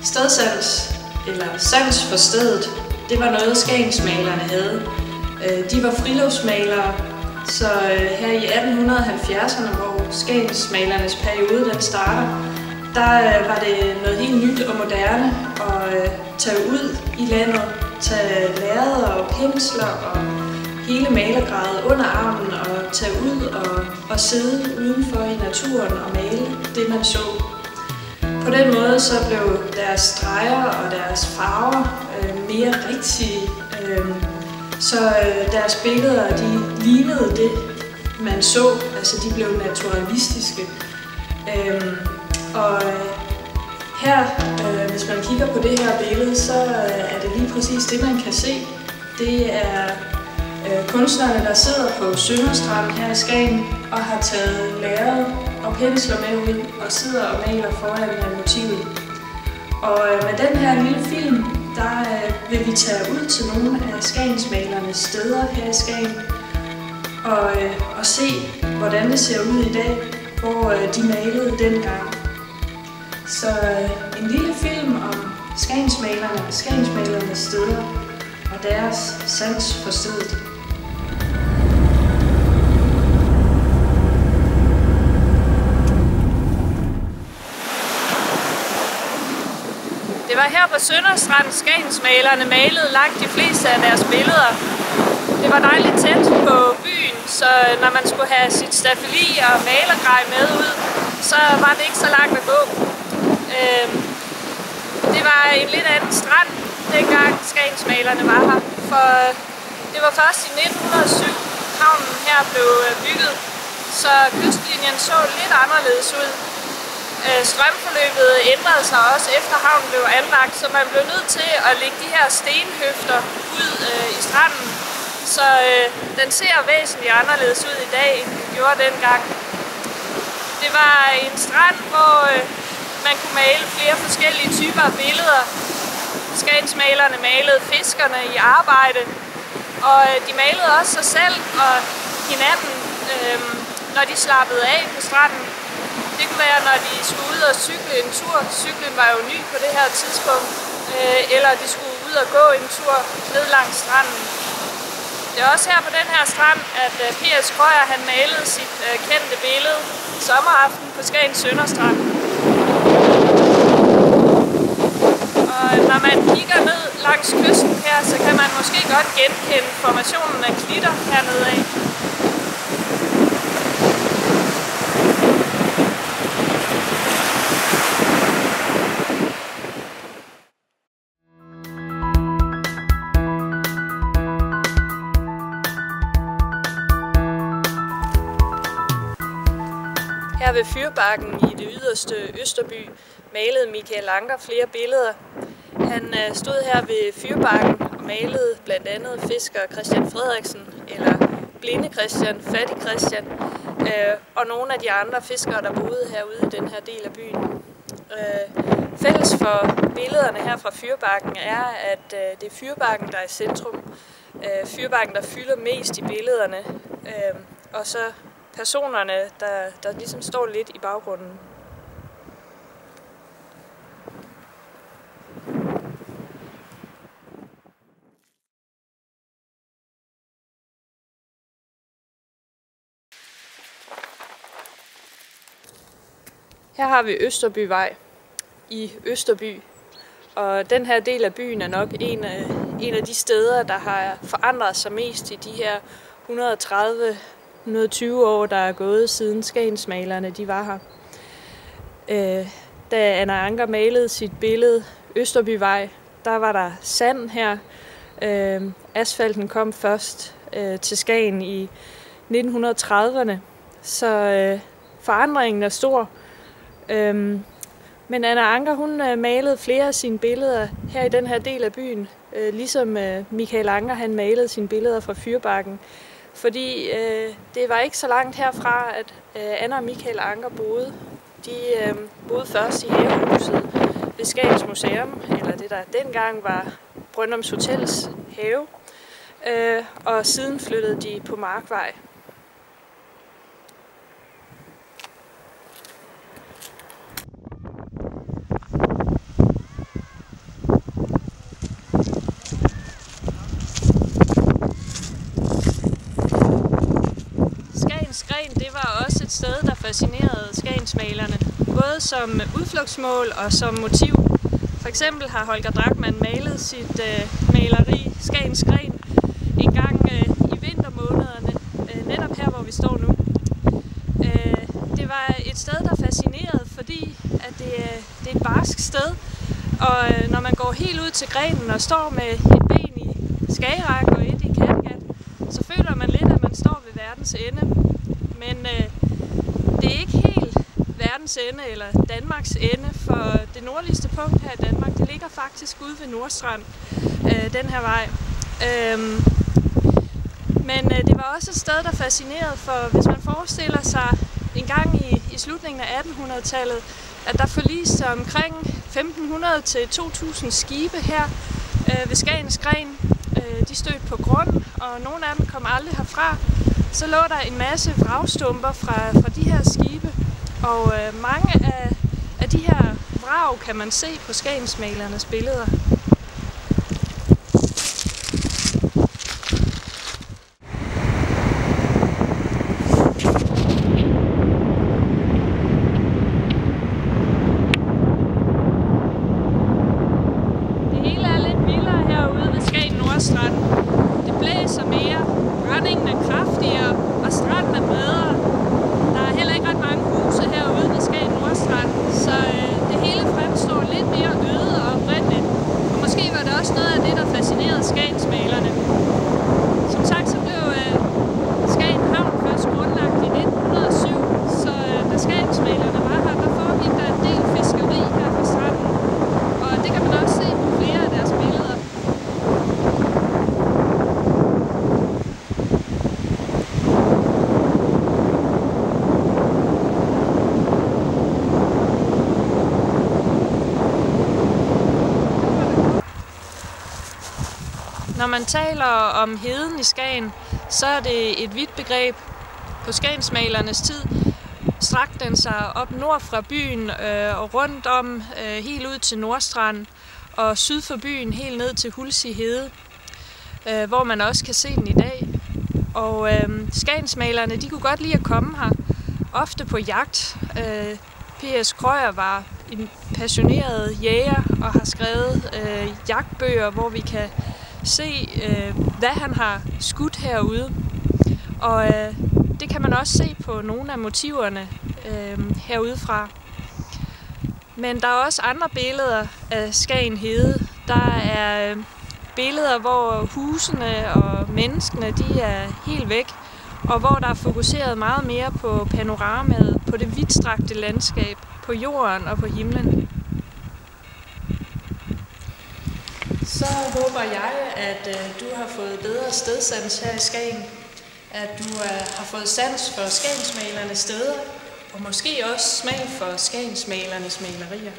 Stedsans, eller sans for stedet, det var noget skagensmalerne havde. De var friluftsmalere, så her i 1870'erne, hvor skagensmalernes periode den starter, der var det noget helt nyt og moderne at tage ud i landet, tage lærreder og pensler og hele malergradet under armen og tage ud og sidde udenfor i naturen og male det, man så. På den måde så blev deres streger og deres farver mere rigtige, så deres billeder de lignede det, man så, altså de blev naturalistiske. Og her, hvis man kigger på det her billede, så er det lige præcis det, man kan se. Det er kunstnerne, der sidder på Sønderstrand her i Skagen og har taget lærred og pensler med ud og sidder og maler foran motivet. Og med den her lille film, der vil vi tage ud til nogle af skagensmalernes steder her i Skagen og se, hvordan det ser ud i dag, hvor de malede dengang. Så en lille film om skagensmalerne og skagensmalernes steder og deres sans for stedet. Det var her på Sønderstrand, skagensmalerne malede langt de fleste af deres billeder. Det var dejligt tæt på byen, så når man skulle have sit staffeli og malergrej med ud, så var det ikke så langt at gå. Det var en lidt anden strand, dengang skagensmalerne var her. For det var først i 1907, havnen her blev bygget, så kystlinjen så lidt anderledes ud. Strømforløbet ændrede sig også efter havnen blev anlagt, så man blev nødt til at lægge de her stenhøfter ud i stranden. Så den ser væsentligt anderledes ud i dag, end den gjorde dengang. Det var en strand, hvor man kunne male flere forskellige typer af billeder. Skagensmalerne malede fiskerne i arbejde, og de malede også sig selv og hinanden, når de slappede af på stranden. Det kunne være, når de skulle ud og cykle en tur. Cyklen var jo ny på det her tidspunkt. Eller de skulle ud og gå en tur ned langs stranden. Det er også her på den her strand, at P.S. Krøyer han malede sit kendte billede Sommeraften på Skagens Sønderstrand. Og når man kigger ned langs kysten her, så kan man måske godt genkende formationen af klitter hernede af. Her ved Fyrbakken i det yderste Østerby malede Michael Ancher flere billeder. Han stod her ved Fyrbakken og malede blandt andet fisker Christian Frederiksen, eller Blinde Christian, Fattig Christian, og nogle af de andre fiskere, der boede herude i den her del af byen. Fælles for billederne her fra Fyrbakken er, at det er Fyrbakken, der er i centrum. Fyrbakken, der fylder mest i billederne, og så personerne, der ligesom står lidt i baggrunden. Her har vi Østerbyvej i Østerby, og den her del af byen er nok en af de steder, der har forandret sig mest i de her 130-120 år, der er gået siden skagensmalerne de var her. Da Anna Ancher malede sit billede Østerbyvej, der var der sand her. Asfalten kom først til Skagen i 1930'erne, så forandringen er stor. Men Anna Ancher, hun malede flere af sine billeder her i den her del af byen, ligesom Michael Ancher, han malede sine billeder fra Fyrbakken. Fordi det var ikke så langt herfra, at Anna og Michael Ancher boede. De boede først i havehuset ved Skagens Museum, eller det der dengang var Brøndums Hotels have, og siden flyttede de på Markvej. fascineret skagensmalerne, både som udflugtsmål og som motiv. For eksempel har Holger Drachmann malet sit maleri Skagens Gren en gang i vintermånederne, netop her hvor vi står nu. Det var et sted, der fascinerede, fordi at det er et barsk sted, og når man går helt ud til grenen og står med et ben i Skagerrak og et i Kattegat, så føler man lidt, at man står ved verdens ende. Men det er ikke helt verdens ende eller Danmarks ende, for det nordligste punkt her i Danmark, det ligger faktisk ude ved Nordstrand, den her vej. Men det var også et sted, der fascinerede, for hvis man forestiller sig en gang i slutningen af 1800-tallet, at der forliste omkring 1500 til 2000 skibe her ved Skagens Gren. De stødte på grund, og nogle af dem kom aldrig herfra. Så lå der en masse vragstumper fra de her skibe, og mange af de her vrag kan man se på skagensmalernes billeder. Det blæser mere, rendingen er kraftigere, og stranden er bredere. Der er heller ikke ret mange huse herude ved Skagen Nordstrand, så det hele fremstår lidt mere øde og oprindeligt. Og måske var det også noget af det, der fascinerede skagensmalerne. Som sagt, så blev Skagen Havn først grundlagt i 1907, så da skagensmalerne var her, der foregik der en del fiskeri her fra stranden. Og det kan man også se på flere af deres billeder. Når man taler om heden i Skagen, så er det et vidt begreb. På skagensmalernes tid strakte den sig op nord fra byen og rundt om helt ud til Nordstrand og syd for byen helt ned til Hulsig Hede, hvor man også kan se den i dag. Og skagensmalerne, de kunne godt lide at komme her, ofte på jagt. P.S. Krøyer var en passioneret jæger og har skrevet jagtbøger, hvor vi kan se, hvad han har skudt herude. Og det kan man også se på nogle af motiverne herudefra. Men der er også andre billeder af Skagen Hede. Der er billeder, hvor husene og menneskene de er helt væk, og hvor der er fokuseret meget mere på panoramaet, på det vidtstrakte landskab, på jorden og på himlen. Så håber jeg, at du har fået bedre stedsans her i Skagen, at du har fået sans for skagensmalernes steder, og måske også smag for skagensmalernes malerier.